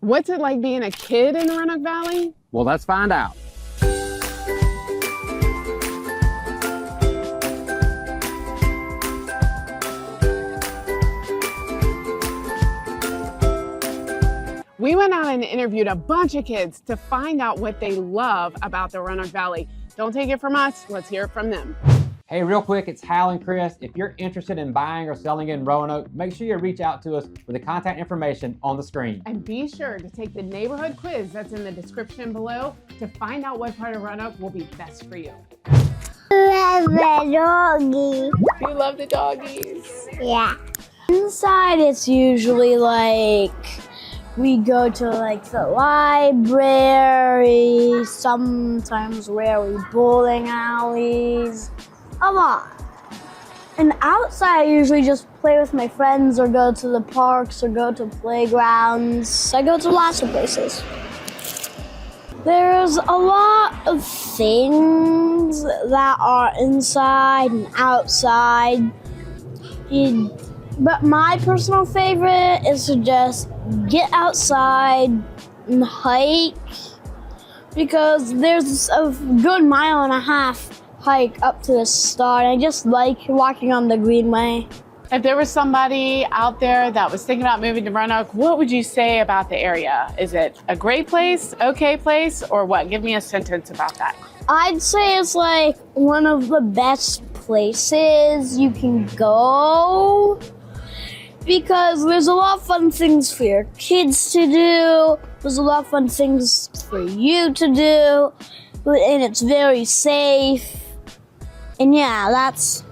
What's it like being a kid in the Roanoke Valley? Well, let's find out. We went out and interviewed a bunch of kids to find out what they love about the Roanoke Valley. Don't take it from us, let's hear it from them. Hey, real quick, it's Hal and Chris. If you're interested in buying or selling in Roanoke, make sure you reach out to us with the contact information on the screen. And be sure to take the neighborhood quiz that's in the description below to find out what part of Roanoke will be best for you. Love the doggy. You love the doggies. Yeah. Inside, it's usually like we go to like the library, sometimes where we bowling alleys, a lot. And outside, I usually just play with my friends or go to the parks or go to playgrounds. I go to lots of places. There's a lot of things that are inside and outside. But my personal favorite is to just get outside and hike, because there's a good 1.5 mile hike up to the start. I just like walking on the greenway. If there was somebody out there that was thinking about moving to Roanoke, what would you say about the area? Is it a great place, okay place, or what? Give me a sentence about that. I'd say it's like one of the best places you can go, because there's a lot of fun things for your kids to do. There's a lot of fun things for you to do, and it's very safe. And yeah, that's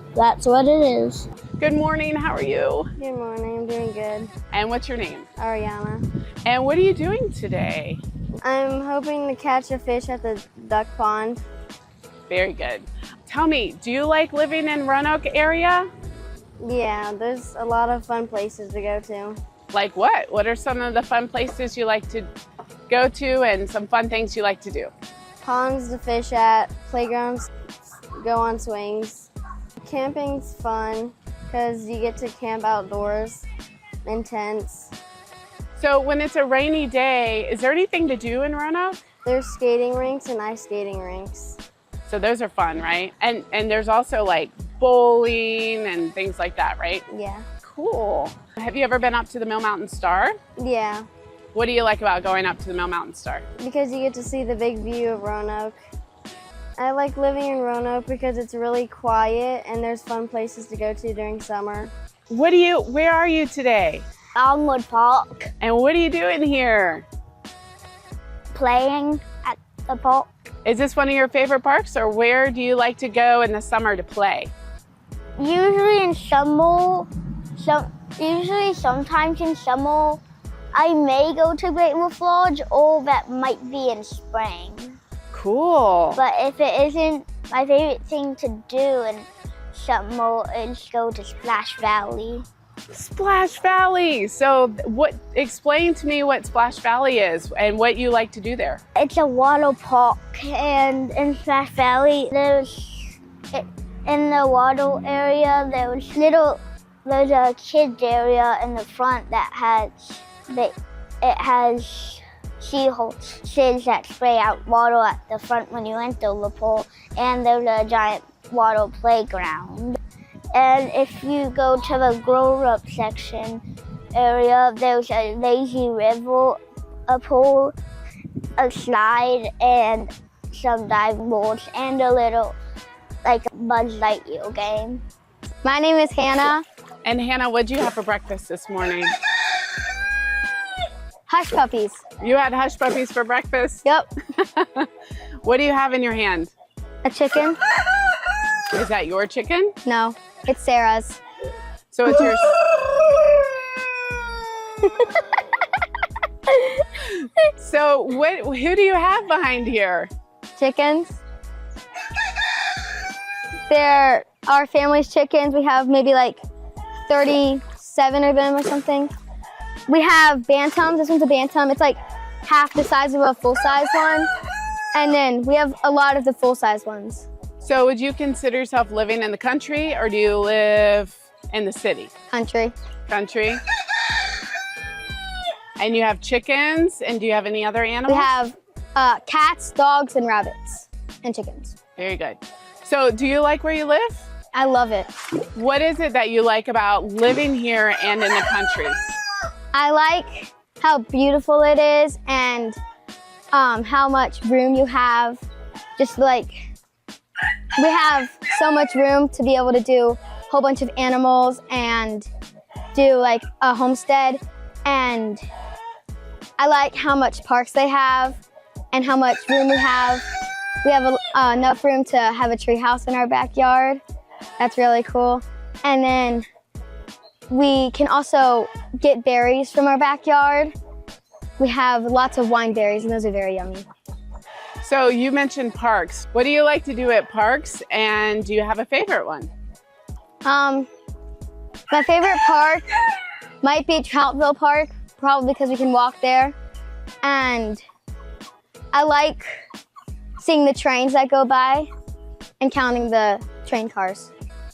what it is. Good morning, how are you? Good morning, I'm doing good. And what's your name? Ariana. And what are you doing today? I'm hoping to catch a fish at the duck pond. Very good. Tell me, do you like living in Roanoke area? Yeah, there's a lot of fun places to go to. Like what? What are some of the fun places you like to go to and some fun things you like to do? Ponds to fish at, playgrounds, go on swings. Camping's fun because you get to camp outdoors in tents. So when it's a rainy day, is there anything to do in Roanoke? There's skating rinks and ice skating rinks. So those are fun, right? And there's also like bowling and things like that, right? Yeah. Cool. Have you ever been up to the Mill Mountain Star? Yeah, What do you like about going up to the Mill Mountain Star? because you get to see the big view of Roanoke. I like living in Roanoke because it's really quiet and there's fun places to go to during summer. Where are you today? Longwood Park, And what are you doing here? playing at the park. Is this one of your favorite parks, or where do you like to go in the summer to play? Usually in summer, sometimes in summer, I may go to Great Wolf Lodge, or that might be in spring. Cool. But if it isn't, my favorite thing to do in summer is go to Splash Valley. Splash Valley. So explain to me what Splash Valley is and what you like to do there. It's a water park, and in Splash Valley, in the water area, there's a kids area in the front that has seahorses that spray out water at the front when you enter the pool, and there's a giant water playground. And if you go to the grown-up section area, there's a lazy river, a pool, a slide, and some diving boards, and a little, like, Buzz Lightyear game. My name is Hannah. And Hannah, what'd you have for breakfast this morning? Hush puppies. You had hush puppies for breakfast? Yep. What do you have in your hand? A chicken? Is that your chicken? No, it's Sarah's. So it's yours. So who do you have behind here? Chickens. They're our family's chickens. We have maybe like 37 of them or something. We have bantams. This one's a bantam. It's like half the size of a full-size one. And then we have a lot of the full-size ones. So would you consider yourself living in the country, or do you live in the city? Country. Country. And you have chickens, and do you have any other animals? We have cats, dogs, and rabbits, and chickens. Very good. So do you like where you live? I love it. What is it that you like about living here and in the country? I like how beautiful it is and how much room you have. Just like, we have so much room to be able to do a whole bunch of animals and do like a homestead. And I like how much parks they have and how much room we have. We have enough room to have a tree house in our backyard. That's really cool. And then we can also get berries from our backyard. We have lots of wine berries, and those are very yummy. So you mentioned parks. What do you like to do at parks, and do you have a favorite one? My favorite park might be Troutville Park, probably because we can walk there. And I like seeing the trains that go by and counting the train cars.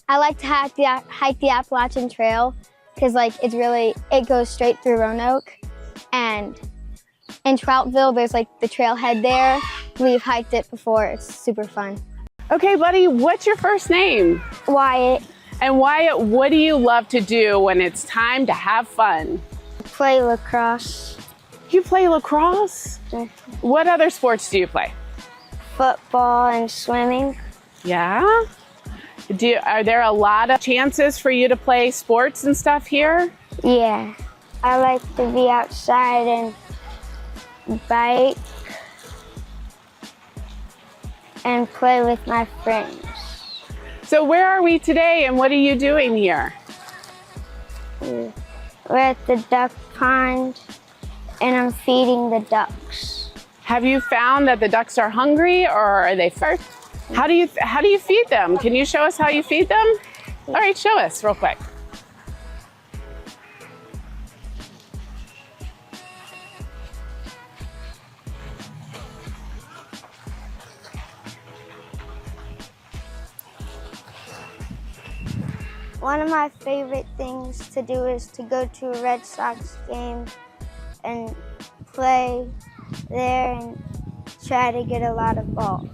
I like to hike the Appalachian Trail because it goes straight through Roanoke. And in Troutville, there's like the trailhead there. We've hiked it before. It's super fun. Okay, buddy, what's your first name? Wyatt, And Wyatt, what do you love to do when it's time to have fun? play lacrosse, You play lacrosse? What other sports do you play? football, and swimming. Yeah? Are there a lot of chances for you to play sports and stuff here? Yeah. I like to be outside and bike and play with my friends. So where are we today and what are you doing here? We're at the duck pond and I'm feeding the ducks. Have you found that the ducks are hungry or are they thirsty? How do you feed them? Can you show us how you feed them? All right, show us real quick. One of my favorite things to do is to go to a Red Sox game and play there and try to get a lot of balls.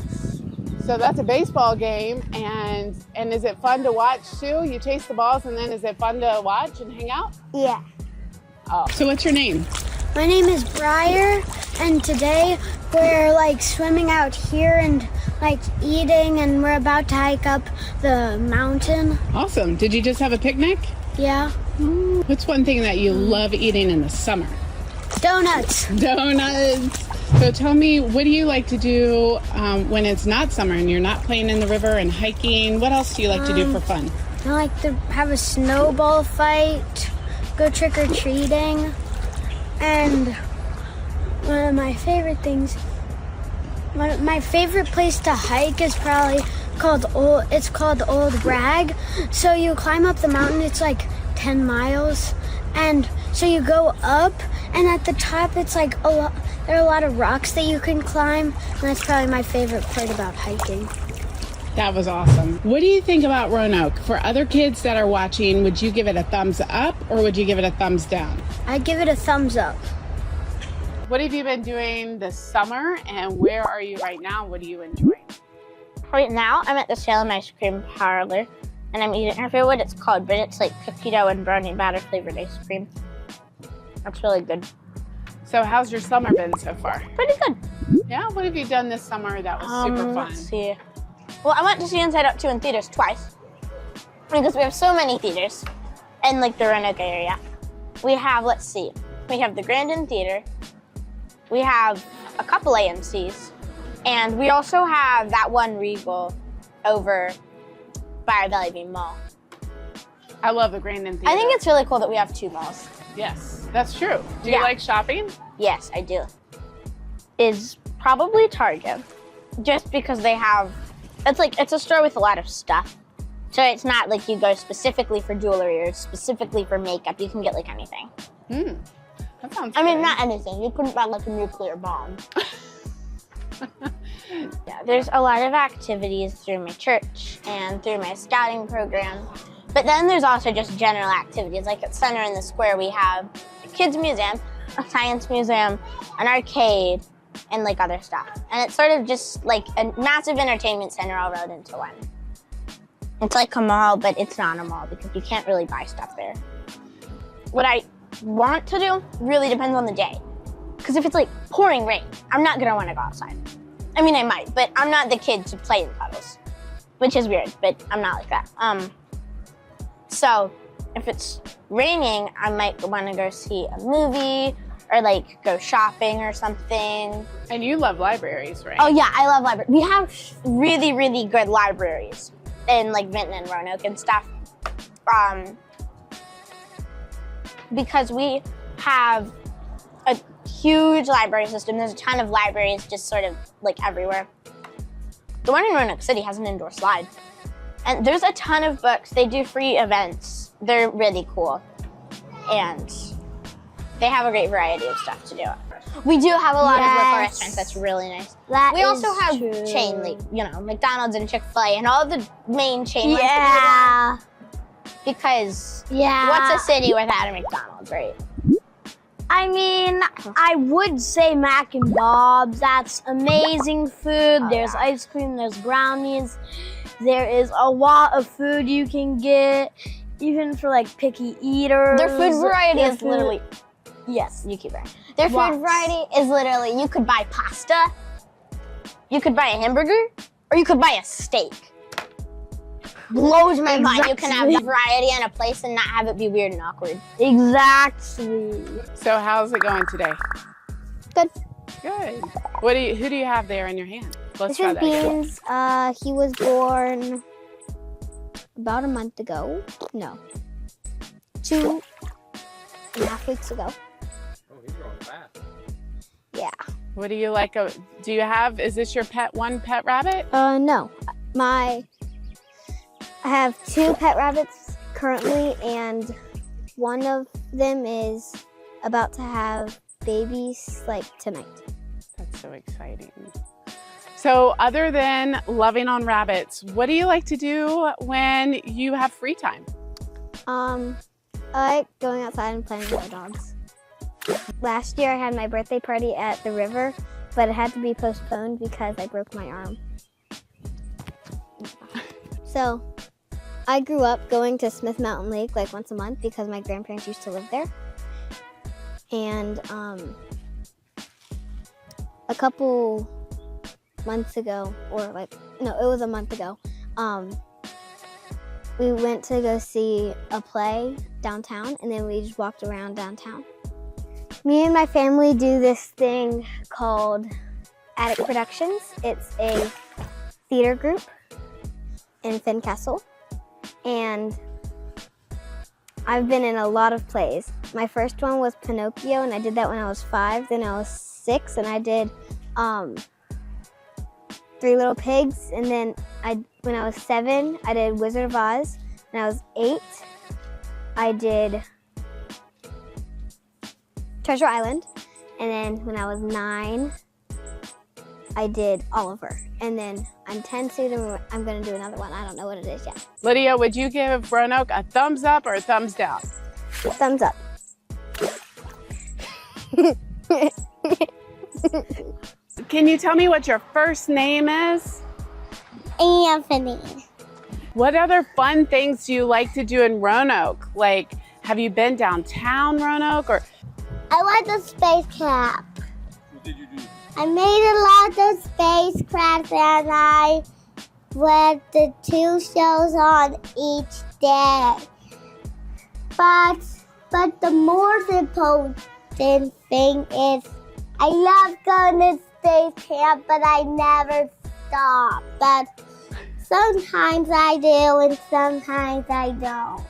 So that's a baseball game, and is it fun to watch too? You chase the balls, and then is it fun to watch and hang out? Yeah. Oh. So what's your name? My name is Briar, and today we're swimming out here and eating, and we're about to hike up the mountain. Awesome. Did you just have a picnic? Yeah. What's one thing that you love eating in the summer? Donuts. Donuts. So tell me, what do you like to do when it's not summer and you're not playing in the river and hiking? What else do you like to do for fun? I like to have a snowball fight, go trick-or-treating, and one of my favorite things, my favorite place to hike is probably called Old Rag. So you climb up the mountain, it's 10 miles, and so you go up, and at the top it's there are a lot of rocks that you can climb, and that's probably my favorite part about hiking. That was awesome. What do you think about Roanoke? For other kids that are watching, would you give it a thumbs up or would you give it a thumbs down? I'd give it a thumbs up. What have you been doing this summer and where are you right now? What are you enjoying? Right now, I'm at the Salem ice cream parlor, and I'm eating, I forget what it's called, but it's cookie dough and brownie batter flavored ice cream. That's really good. So how's your summer been so far? Pretty good. Yeah, what have you done this summer that was super fun? Let's see. Well, I went to see Inside Out 2 in theaters twice, because we have so many theaters in the Roanoke area. We have, we have the Grandin Theater, we have a couple AMCs, and we also have that one Regal over by Valley View Mall. I love the Grandin Theater. I think it's really cool that we have two malls. Yes, that's true. Do you like shopping? Yes, I do. Is probably Target, just because they have, it's a store with a lot of stuff. So it's not like you go specifically for jewelry or specifically for makeup. You can get anything. That sounds I mean, good. not anything. You couldn't buy a nuclear bomb. Yeah, there's a lot of activities through my church and through my scouting program. But then there's also just general activities. At Center in the Square, we have a kids museum, a science museum, an arcade, and like other stuff. And it's sort of just like a massive entertainment center all rolled into one. It's like a mall, but it's not a mall because you can't really buy stuff there. What I want to do really depends on the day. Because if it's like pouring rain, I'm not gonna want to go outside. I mean, I might, but I'm not the kid to play in puddles, which is weird, but I'm not like that. So if it's raining, I might want to go see a movie or like go shopping or something. And you love libraries, right? Oh yeah, I love libraries. We have really, really good libraries in like Vinton and Roanoke and stuff. Because we have a huge library system. There's a ton of libraries just sort of like everywhere. The one in Roanoke City has an indoor slide. And there's a ton of books. They do free events. They're really cool. And they have a great variety of stuff to do. We do have a lot of local restaurants. That's really nice. We also have chain, like, you know, McDonald's and Chick-fil-A and all the main chain ones. Yeah. Because what's a city without a McDonald's, right? I mean, I would say Mac and Bob's. That's amazing food. There's ice cream, there's brownies. There is a lot of food you can get, even for like picky eaters. Their food variety is literally, yes. you keep right. Their food variety is literally, you could buy pasta, you could buy a hamburger, or you could buy a steak. Blows my mind. You can have the variety in a place and not have it be weird and awkward. Exactly. So how's it going today? Good. Good. Who do you have there in your hand? Let's This try is that. Beans. He was born about a month ago. No, 2.5 weeks ago. Oh, he's growing fast. Yeah. What do you like? Is this your one pet rabbit? No. I have 2 pet rabbits currently, and one of them is about to have babies like tonight. That's so exciting. So other than loving on rabbits, what do you like to do when you have free time? I like going outside and playing with my dogs. Last year I had my birthday party at the river, but it had to be postponed because I broke my arm. So I grew up going to Smith Mountain Lake like once a month because my grandparents used to live there. And a couple months ago, it was a month ago, we went to go see a play downtown, and then we just walked around downtown. Me and my family do this thing called Attic Productions. It's a theater group in Fincastle, and I've been in a lot of plays. My first one was Pinocchio, and I did that when I was 5. Then I was 6, and I did Three Little Pigs. And then when I was 7, I did Wizard of Oz. When I was 8, I did Treasure Island. And then when I was 9, I did Oliver. And then I'm 10 soon, I'm gonna do another one. I don't know what it is yet. Lydia, would you give Roanoke a thumbs up or a thumbs down? Thumbs up. Can you tell me what your first name is? Anthony. What other fun things do you like to do in Roanoke? Like, have you been downtown Roanoke or? I went to space camp. What did you do? I made a lot of spacecraft and I went to 2 shows on each day. But the most important thing is I love going to space camp, but I never stop. But sometimes I do and sometimes I don't.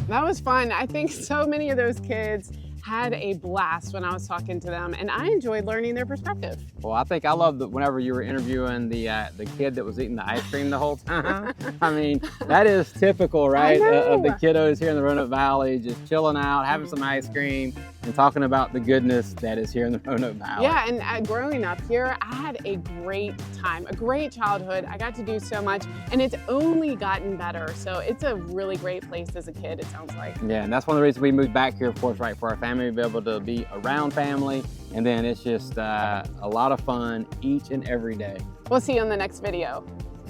That was fun. I think so many of those kids had a blast when I was talking to them, and I enjoyed learning their perspective. Well, I think I loved that whenever you were interviewing the kid that was eating the ice cream the whole time. I mean, that is typical, right, of the kiddos here in the Roanoke Valley, just chilling out, having some ice cream. and talking about the goodness that is here in the Roanoke Valley. Yeah, and growing up here, I had a great time, a great childhood. I got to do so much, and it's only gotten better. So it's a really great place as a kid, it sounds like. Yeah, and that's one of the reasons we moved back here, of course, right, for our family to be able to be around family. And then it's just a lot of fun each and every day. We'll see you on the next video.